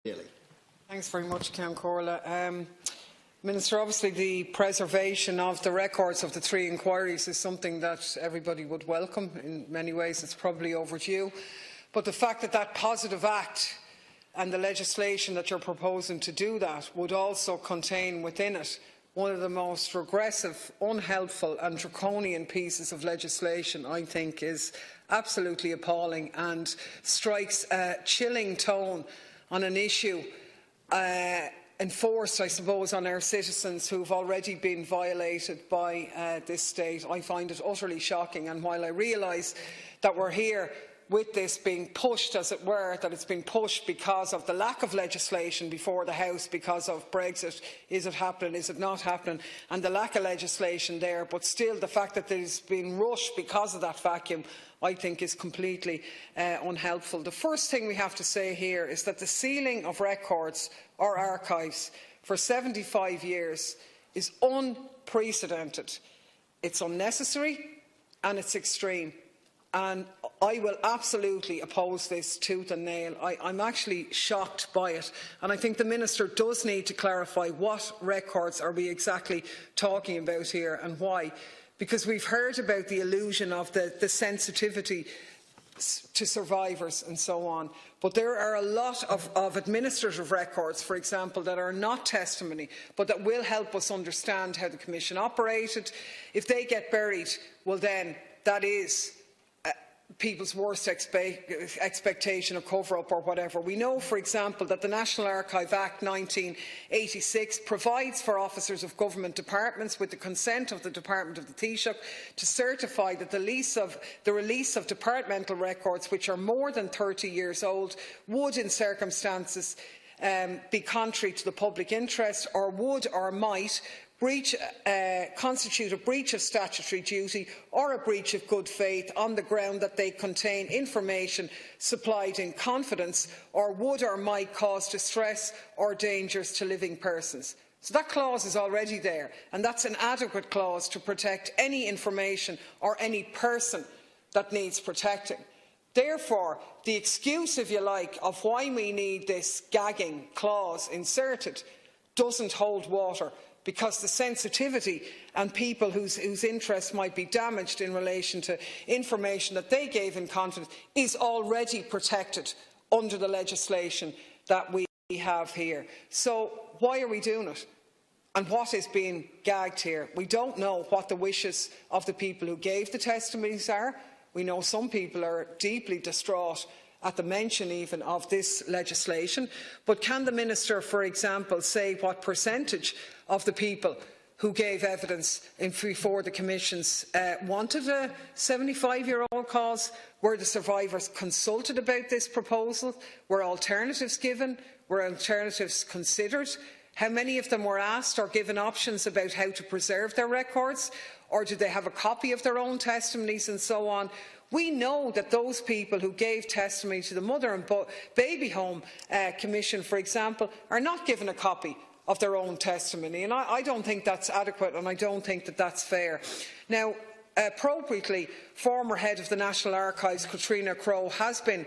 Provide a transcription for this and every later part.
Daly. Thanks very much, Count Corla. Minister, obviously the preservation of the records of the 3 inquiries is something that everybody would welcome. In many ways it's probably overdue. But the fact that that positive act and the legislation that you're proposing to do that would also contain within it one of the most regressive, unhelpful and draconian pieces of legislation, I think, is absolutely appalling and strikes a chilling tone on an issue enforced, I suppose, on our citizens who have already been violated by this state. I find it utterly shocking, and while I realise that we're here with this being pushed, as it were, that it's been pushed because of the lack of legislation before the House because of Brexit. Is it happening? Is it not happening? And the lack of legislation there. But still, the fact that it has been rushed because of that vacuum, I think, is completely unhelpful. The first thing we have to say here is that the sealing of records or archives for 75 years is unprecedented. It's unnecessary and it's extreme. And I will absolutely oppose this tooth and nail. I'm actually shocked by it. And I think the Minister does need to clarify what records are we exactly talking about here and why. Because we've heard about the illusion of the sensitivity to survivors and so on. But there are a lot of administrative records, for example, that are not testimony, but that will help us understand how the Commission operated. If they get buried, well then, that is people's worst expectation of cover-up or whatever. We know, for example, that the National Archive Act 1986 provides for officers of government departments, with the consent of the Department of the Taoiseach, to certify that the release of departmental records which are more than 30 years old would, in circumstances, be contrary to the public interest, or would or might constitute a breach of statutory duty or a breach of good faith on the ground that they contain information supplied in confidence, or would or might cause distress or dangers to living persons. So that clause is already there, and that's an adequate clause to protect any information or any person that needs protecting. Therefore, the excuse, if you like, of why we need this gagging clause inserted doesn't hold water, because the sensitivity and people whose interests might be damaged in relation to information that they gave in confidence is already protected under the legislation that we have here. So why are we doing it? And what is being gagged here? We don't know what the wishes of the people who gave the testimonies are. We know some people are deeply distraught at the mention even of this legislation. But can the Minister, for example, say what percentage of the people who gave evidence before the Commissions wanted a 75-year-old cause? Were the survivors consulted about this proposal? Were alternatives given? Were alternatives considered? How many of them were asked or given options about how to preserve their records? Or did they have a copy of their own testimonies and so on? We know that those people who gave testimony to the Mother and Baby Home Commission, for example, are not given a copy of their own testimony. And I don't think that's adequate, and I don't think that that's fair. Now, appropriately, former head of the National Archives, Katrina Crowe, has been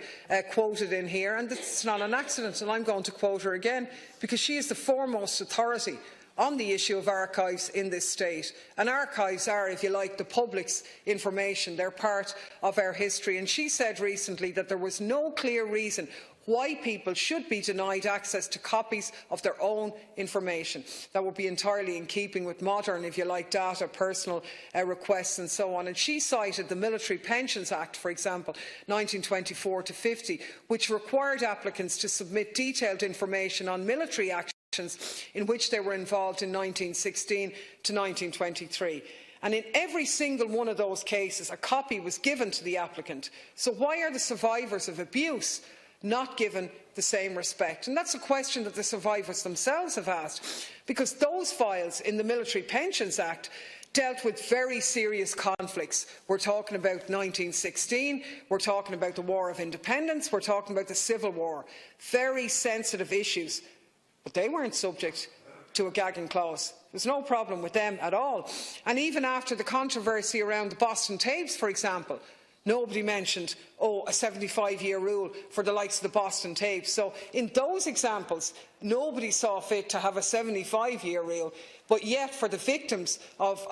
quoted in here, and it's not an accident, and I'm going to quote her again, because she is the foremost authority on the issue of archives in this state. And archives are, if you like, the public's information. They're part of our history. And she said recently that there was no clear reason why people should be denied access to copies of their own information. That would be entirely in keeping with modern, if you like, data, personal requests and so on. And she cited the Military Pensions Act, for example, 1924-50, which required applicants to submit detailed information on military actions in which they were involved in 1916 to 1923. And in every single one of those cases, a copy was given to the applicant. So why are the survivors of abuse not given the same respect? And that's a question that the survivors themselves have asked, because those files in the Military Pensions Act dealt with very serious conflicts. We're talking about 1916, we're talking about the War of Independence, we're talking about the Civil War. Very sensitive issues, but they weren't subject to a gagging clause. There's no problem with them at all. And even after the controversy around the Boston tapes, for example, Nobody mentioned, oh, a 75-year rule for the likes of the Boston tapes. So in those examples, nobody saw fit to have a 75-year rule. But yet, for the victims of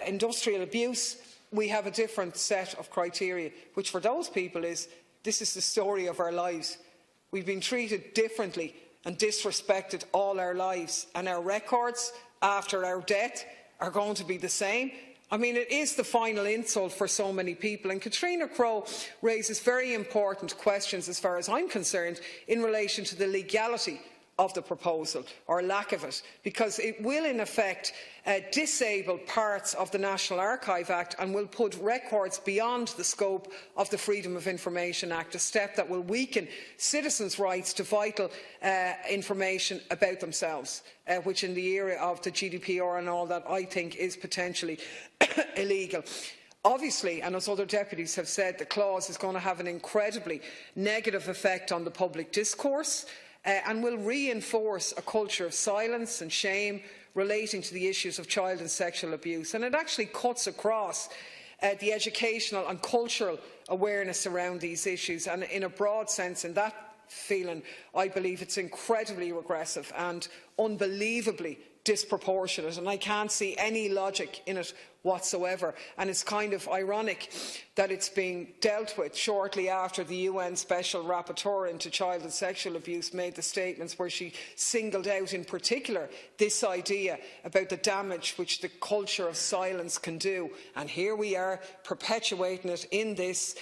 industrial abuse, we have a different set of criteria, which for those people is, this is the story of our lives. We've been treated differently and disrespected all our lives, and our records after our death are going to be the same. I mean, it is the final insult for so many people. And Catriona Crowe raises very important questions, as far as I'm concerned, in relation to the legality of the proposal, or lack of it, because it will in effect disable parts of the National Archive Act and will put records beyond the scope of the Freedom of Information Act, a step that will weaken citizens' rights to vital information about themselves, which in the era of the GDPR and all that, I think is potentially illegal. Obviously, and as other deputies have said, the clause is going to have an incredibly negative effect on the public discourse, and will reinforce a culture of silence and shame relating to the issues of child and sexual abuse. And it actually cuts across the educational and cultural awareness around these issues. And in a broad sense, in that feeling, I believe it's incredibly regressive and unbelievably disproportionate, and I can't see any logic in it whatsoever. And it's kind of ironic that it's being dealt with shortly after the UN Special Rapporteur into child and sexual abuse made the statements where she singled out in particular this idea about the damage which the culture of silence can do. And here we are perpetuating it in this.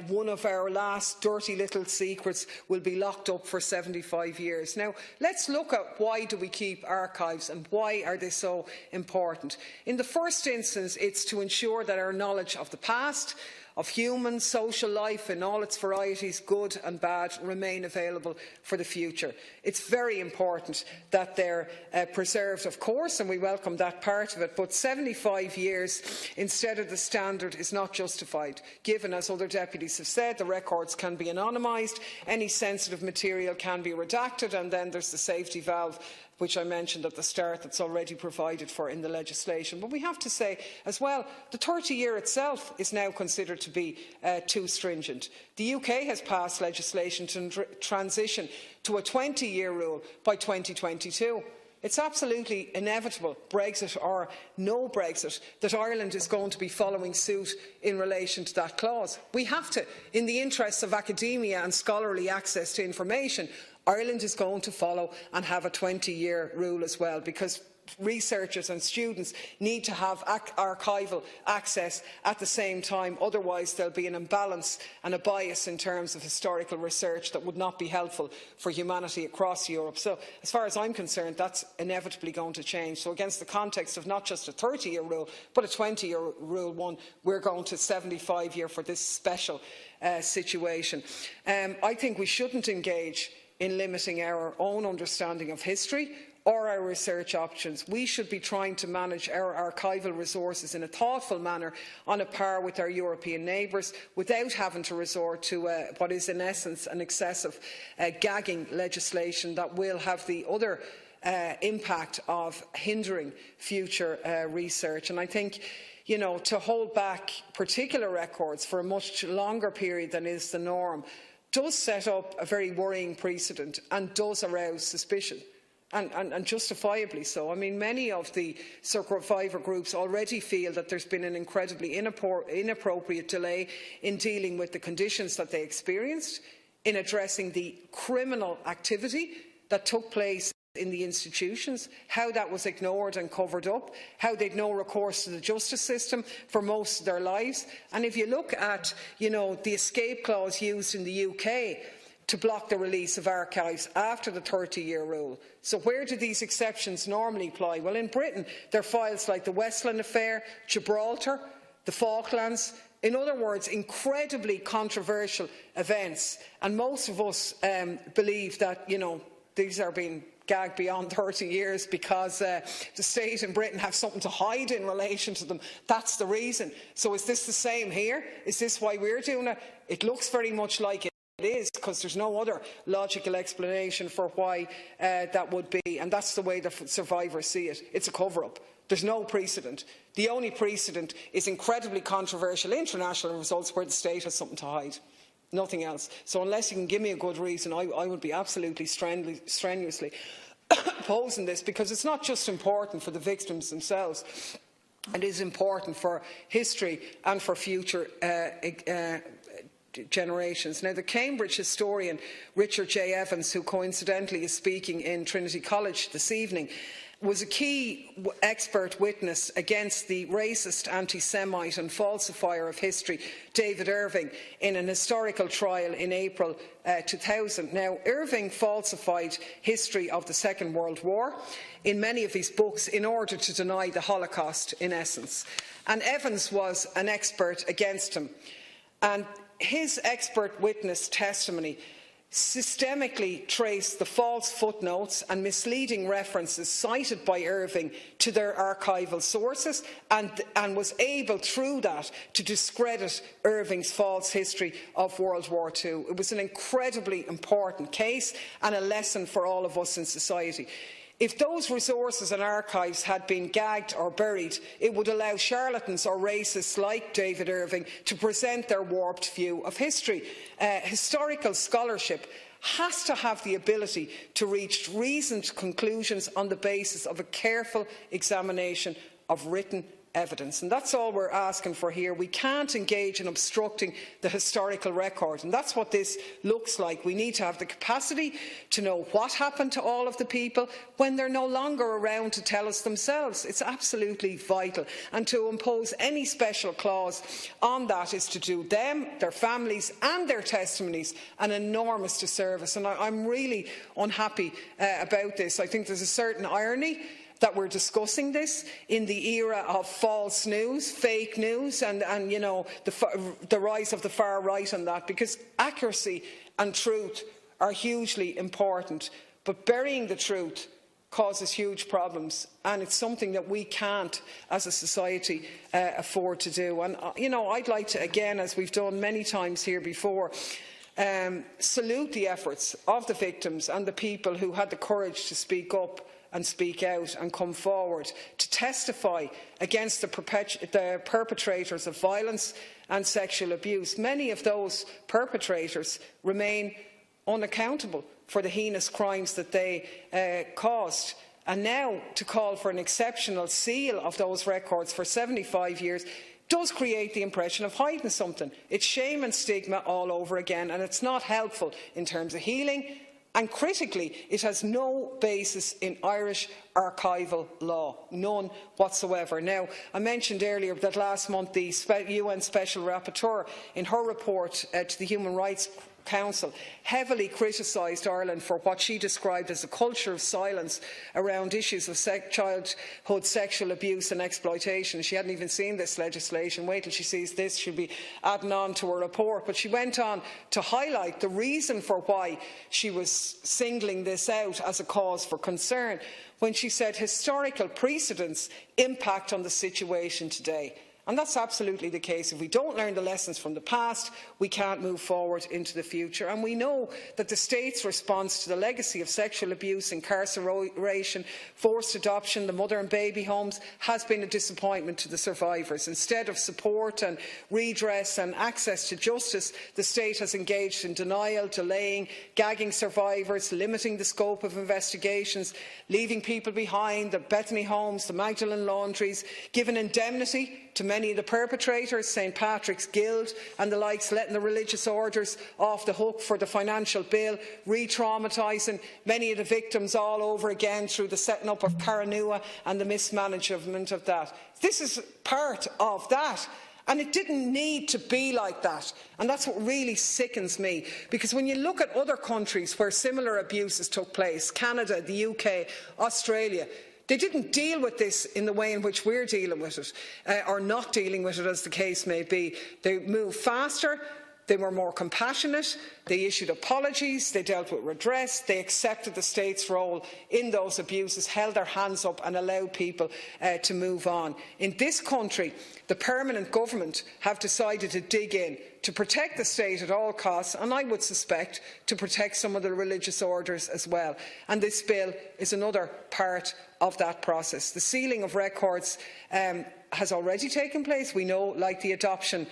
One of our last dirty little secrets will be locked up for 75 years. Now, let's look at why do we keep archives and why are they so important. In the first instance, it's to ensure that our knowledge of the past, of human social life in all its varieties, good and bad, remain available for the future. It's very important that they're preserved, of course, and we welcome that part of it, but 75 years instead of the standard is not justified, given, as other deputies have said, the records can be anonymised, any sensitive material can be redacted, and then there's the safety valve which I mentioned at the start, that's already provided for in the legislation. But we have to say as well, the 30-year itself is now considered to be too stringent. The UK has passed legislation to transition to a 20-year rule by 2022. It's absolutely inevitable, Brexit or no Brexit, that Ireland is going to be following suit in relation to that clause. We have to, in the interests of academia and scholarly access to information, Ireland is going to follow and have a 20-year rule as well, because researchers and students need to have archival access at the same time. Otherwise, there'll be an imbalance and a bias in terms of historical research that would not be helpful for humanity across Europe. So, as far as I'm concerned, that's inevitably going to change. So, against the context of not just a 30-year rule, but a 20-year rule one, we're going to 75-year for this special situation. I think we shouldn't engage in limiting our own understanding of history or our research options. We should be trying to manage our archival resources in a thoughtful manner, on a par with our European neighbours, without having to resort to what is in essence an excessive gagging legislation that will have the other impact of hindering future research. And I think, you know, to hold back particular records for a much longer period than is the norm does set up a very worrying precedent and does arouse suspicion, and justifiably so. I mean, many of the survivor groups already feel that there's been an incredibly inappropriate delay in dealing with the conditions that they experienced, in addressing the criminal activity that took place in the institutions, how that was ignored and covered up, how they'd no recourse to the justice system for most of their lives. And if you look at, you know, the escape clause used in the UK to block the release of archives after the 30-year rule. So where do these exceptions normally apply? Well, in Britain, there are files like the Westland Affair, Gibraltar, the Falklands. In other words, incredibly controversial events. And most of us believe that, you know, these are being gagged beyond 30 years because the state in Britain have something to hide in relation to them. That's the reason. So is this the same here? Is this why we're doing it? It looks very much like it. is, because there's no other logical explanation for why that would be, and that's the way the survivors see it. It's a cover-up. There's no precedent. The only precedent is incredibly controversial international results where the state has something to hide. Nothing else. So unless you can give me a good reason, I would be absolutely strenuously opposing this, because it's not just important for the victims themselves. It is important for history and for future generations. Now, the Cambridge historian Richard J. Evans, who coincidentally is speaking in Trinity College this evening, was a key expert witness against the racist, anti-Semite and falsifier of history, David Irving, in an historical trial in April 2000. Now, Irving falsified history of the Second World War in many of his books in order to deny the Holocaust, in essence. And Evans was an expert against him. And his expert witness testimony systemically traced the false footnotes and misleading references cited by Irving to their archival sources, and was able through that to discredit Irving's false history of World War II. It was an incredibly important case and a lesson for all of us in society. If those resources and archives had been gagged or buried, it would allow charlatans or racists like David Irving to present their warped view of history. Historical scholarship has to have the ability to reach reasoned conclusions on the basis of a careful examination of written evidence. And that's all we're asking for here. We can't engage in obstructing the historical record, and that's what this looks like. We need to have the capacity to know what happened to all of the people when they're no longer around to tell us themselves. It's absolutely vital, and to impose any special clause on that is to do them, their families and their testimonies an enormous disservice, and I'm really unhappy about this. I think there's a certain irony that we're discussing this in the era of false news, fake news, and you know, the rise of the far right on that, because accuracy and truth are hugely important. But burying the truth causes huge problems, and it's something that we can't, as a society, afford to do. And you know, I'd like to, again, as we've done many times here before, salute the efforts of the victims and the people who had the courage to speak up and speak out and come forward to testify against the perpetrators of violence and sexual abuse. Many of those perpetrators remain unaccountable for the heinous crimes that they caused. And now to call for an exceptional seal of those records for 75 years does create the impression of hiding something. It's shame and stigma all over again, and it's not helpful in terms of healing. And critically, it has no basis in Irish archival law, none whatsoever. Now, I mentioned earlier that last month the UN Special Rapporteur, in her report to the Human Rights Council, heavily criticised Ireland for what she described as a culture of silence around issues of childhood sexual abuse and exploitation. She hadn't even seen this legislation. Wait till she sees this, she'll be adding on to her report. But she went on to highlight the reason for why she was singling this out as a cause for concern, when she said historical precedents impact on the situation today. And that's absolutely the case. If we don't learn the lessons from the past, we can't move forward into the future. And we know that the state's response to the legacy of sexual abuse, incarceration, forced adoption, the mother and baby homes, has been a disappointment to the survivors. Instead of support and redress and access to justice, the state has engaged in denial, delaying, gagging survivors, limiting the scope of investigations, leaving people behind, the Bethany homes, the Magdalen laundries, given indemnity to many of the perpetrators, St Patrick's Guild and the likes, letting the religious orders off the hook for the financial bill, re-traumatising many of the victims all over again through the setting up of Caranua and the mismanagement of that. This is part of that. And it didn't need to be like that. And that's what really sickens me. Because when you look at other countries where similar abuses took place, Canada, the UK, Australia, they didn't deal with this in the way in which we're dealing with it, or not dealing with it, as the case may be. They moved faster, They were more compassionate, they issued apologies, they dealt with redress, they accepted the state's role in those abuses, held their hands up and allowed people to move on. In this country, the permanent government have decided to dig in, to protect the state at all costs, and I would suspect to protect some of the religious orders as well. And this bill is another part of that process. The sealing of records has already taken place, we know, like the adoption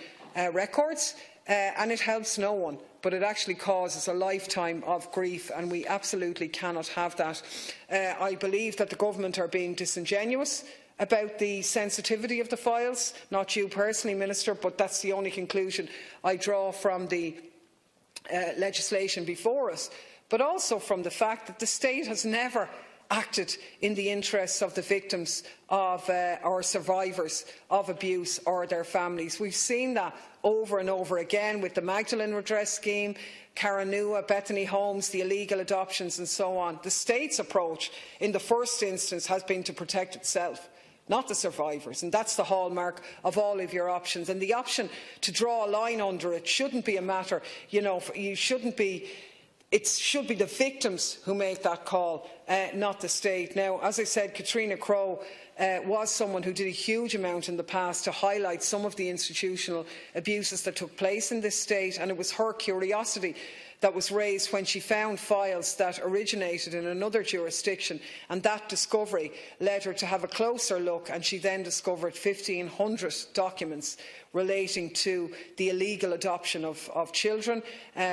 records. And it helps no one, but it actually causes a lifetime of grief, and we absolutely cannot have that. I believe that the government are being disingenuous about the sensitivity of the files, not you personally, Minister, but that's the only conclusion I draw from the legislation before us, but also from the fact that the state has never acted in the interests of the victims of or survivors of abuse or their families. We've seen that over and over again with the Magdalene Redress Scheme, Caranua, Bethany Homes, the illegal adoptions and so on. The state's approach in the first instance has been to protect itself, not the survivors, and that's the hallmark of all of your options. And the option to draw a line under it shouldn't be a matter, it should be the victims who make that call, not the state. Now, as I said, Catriona Crowe was someone who did a huge amount in the past to highlight some of the institutional abuses that took place in this state, and it was her curiosity that was raised when she found files that originated in another jurisdiction, and that discovery led her to have a closer look, and she then discovered 1,500 documents relating to the illegal adoption of children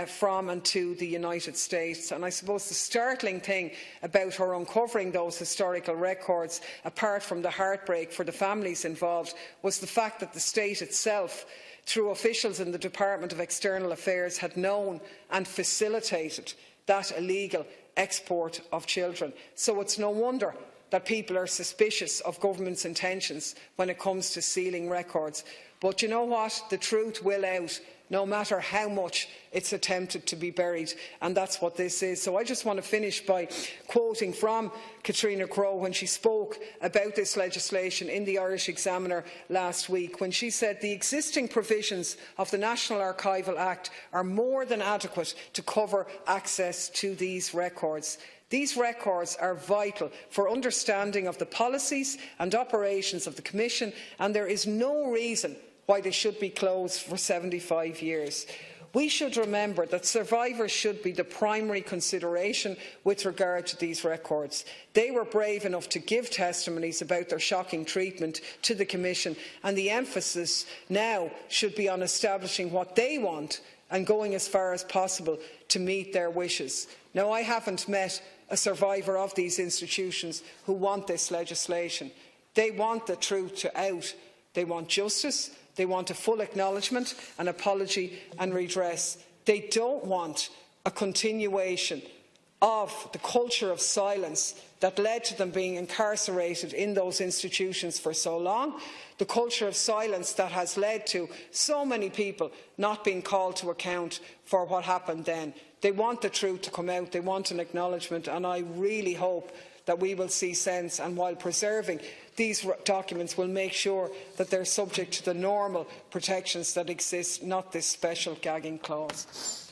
from and to the United States. And I suppose the startling thing about her uncovering those historical records, apart from the heartbreak for the families involved, was the fact that the state itself, through officials in the Department of External Affairs, had known and facilitated that illegal export of children. So it's no wonder that people are suspicious of government's intentions when it comes to sealing records. But you know what? The truth will out, no matter how much it's attempted to be buried, and that's what this is. So I just want to finish by quoting from Catriona Crowe when she spoke about this legislation in the Irish Examiner last week, when she said the existing provisions of the National Archival Act are more than adequate to cover access to these records. These records are vital for understanding of the policies and operations of the Commission, and there is no reason why they should be closed for 75 years. We should remember that survivors should be the primary consideration with regard to these records. They were brave enough to give testimonies about their shocking treatment to the Commission, and the emphasis now should be on establishing what they want and going as far as possible to meet their wishes. Now, I haven't met a survivor of these institutions who want this legislation. They want the truth to out. They want justice. They want a full acknowledgement, an apology and redress. They don't want a continuation of the culture of silence that led to them being incarcerated in those institutions for so long, the culture of silence that has led to so many people not being called to account for what happened then. They want the truth to come out. They want an acknowledgement, and I really hope that we will see sense, and while preserving these documents, will make sure that they are subject to the normal protections that exist, not this special gagging clause.